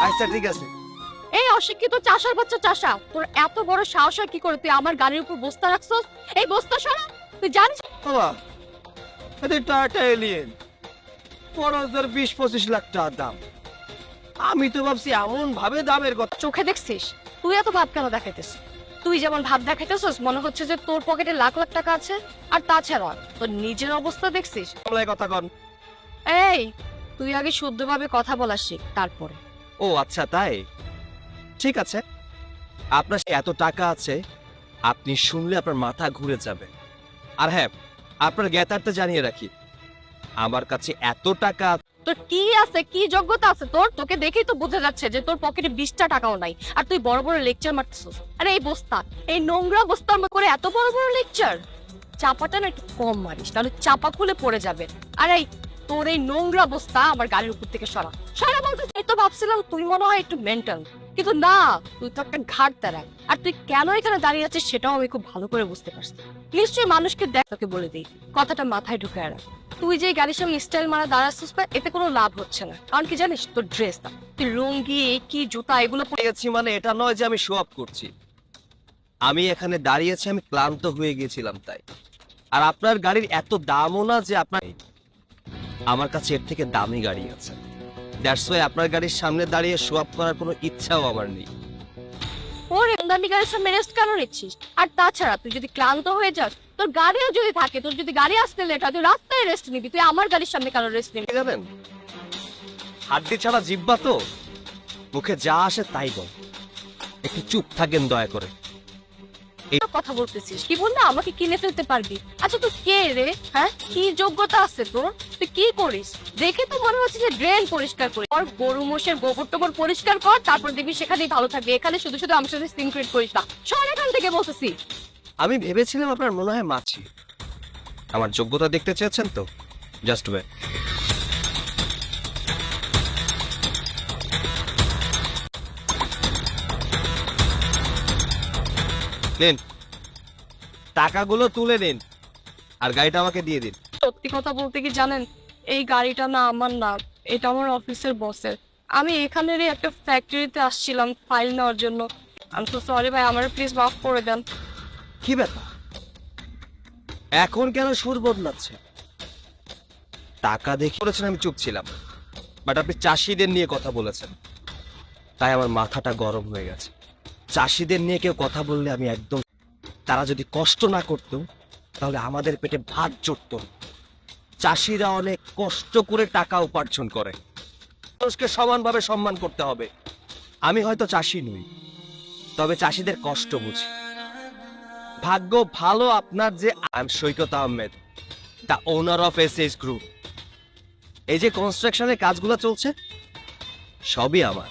আচ্ছা ঠিক আছে। এই অশিক্ষিত চাষার বাচ্চা চাষা, তোর এত বড় সাহস হয় কি করে তুই আমার গাড়ির উপর বস্তা রাখছস? এই বস্তা সরা, তুই জানিস? বাবা এটা টাটা এলিয়েন, বড় জোর 20-25 লাখ টাকা দাম। আমি তো ভাবছি এমন ভাবে দামের কথা। চোখে দেখছিস? তুই এত ভাব কেন দেখাইতেছিস? তুই যেমন ভাব দেখাইতেছিস মনে হচ্ছে যে তোর পকেটে লাখ লাখ টাকা আছে। আর তাছাড়া তোর নিজের অবস্থা দেখছিস? আমলাই কথা কন। এই তুই আগে শুদ্ধভাবে কথা বলা শিখ, তারপরে। ও আচ্ছা তাই, ঠিক আছে। আপনার এত টাকা আছে, আপনি শুনলে আপনার মাথা ঘুরে যাবে। আর হ্যাঁ, আপনার জ্ঞাতার্থে জানিয়ে রাখি, আমার কাছে এত টাকা। তোর কি আছে, কি যোগ্যতা আছে তোর? তোকে দেখেই তো বোঝা যাচ্ছে যে তোর পকেটে 20টা টাকাও নাই, আর তুই বড় বড় লেকচার মারতেছিস। আরে এই বস্তা, এই নোংরা বস্তার মধ্যে করে এত বড় বড় লেকচার? চাপাটা না একটু কম মারিস, তাহলে চাপা খুলে পড়ে যাবে। আর এই তোর এই নোংরা বস্তা আমার গাড়ির উপর থেকে সরা সরা বলতে চাই। তো ভাবছিলাম তুই মনে হয় একটু মেন্টাল, কিন্তু না, তুই তো একটা ঘাট তারা। আর তুই কেন এখানে দাঁড়িয়ে আছিস সেটাও আমি খুব ভালো করে বুঝতে পারছি। নিশ্চয়ই মানুষকে দেখ, তোকে বলে দিই, কথাটা মাথায় ঢুকে রাখ। তুই যে গাড়ির সামনে স্টাইল মারা দাঁড়াচ্ছিস, এতে কোনো লাভ হচ্ছে না। কারণ কি জানিস, তোর ড্রেসটা, তুই লুঙ্গি কি জুতা এগুলো পরে গেছি মানে এটা নয় যে আমি শো অফ করছি। আমি এখানে দাঁড়িয়েছি, আমি ক্লান্ত হয়ে গিয়েছিলাম তাই। আর আপনার গাড়ির এত দামও না যে আপনার, আমার কাছে এর থেকে দামি গাড়ি আছে। দ্যাটস ওয়াই আপনার গাড়ির সামনে দাঁড়িয়ে শো অফ করার কোনো ইচ্ছাও আমার নেই। ওরে দামি গাড়ির সামনে রেস্ট কেন নিচ্ছিস? আর তাছাড়া তুই যদি ক্লান্ত হয়ে যাস, তোর গাড়িও যদি থাকে, তোর যদি গাড়ি আসতে লেট হয়, তুই রাস্তায় রেস্ট নিবি। তুই আমার গাড়ির সামনে কেন রেস্ট নিবি? জানেন, হাড্ডি ছাড়া জিহ্বা তো, মুখে যা আসে তাই বল। একটু চুপ থাকেন দয়া করে। কথা বলতেছিস কি বললে আমাকে কিনে ফেলতে পারবি? আচ্ছা তুই কে রে? হ্যাঁ, কি যোগ্যতা আছে তোর? তুই কি করিস? দেখে তো মনে হচ্ছে যে ড্রেন পরিষ্কার করিস। আর গরু মোষের গোবর টোবর পরিষ্কার কর, তারপর দেখবি সেখানেই ভালো থাকবে। এখানে শুধু শুধু আমার সাথে সিন ক্রিয়েট করিস না। সর এখান থেকে বলতেছি। আমি ভেবেছিলাম আপনার মনে হয় মাছি। আমার যোগ্যতা দেখতে চেয়েছেন তো? Just wait. নিন, টাকাগুলো তুলে নিন আর গাড়িটা আমাকে দিয়ে দিন। সত্যি কথা বলতে কি জানেন, এই গাড়িটা না আমার না, এটা আমার অফিসের বসের। আমি এখানেরই একটা ফ্যাক্টরিতে আসছিলাম ফাইল নেওয়ার জন্য। আমি তো সরি ভাই, আমার প্লিজ মাফ করে দেন। কি ব্যাপার, এখন কেন সুর বদলাচ্ছে? টাকা দেখে বলেছেন আমি চুপ ছিলাম, বাট আপনি চাষিদের নিয়ে কথা বলেছেন, তাই আমার মাথাটা গরম হয়ে গেছে। চাষিদের নিয়ে কেউ কথা বললে আমি একদম, তারা যদি কষ্ট না করত তাহলে আমাদের পেটে ভাত জুটত। চাষিরা অনেক কষ্ট করে টাকা উপার্জন করে, মানুষকে সমানভাবে সম্মান করতে হবে। আমি হয়তো চাষি নই, তবে চাষিদের কষ্ট বুঝি। ভাগ্য ভালো আপনার যে I am Saikat Ahmed, the owner of SS group. এই যে কনস্ট্রাকশনের কাজগুলো চলছে সবই আমার।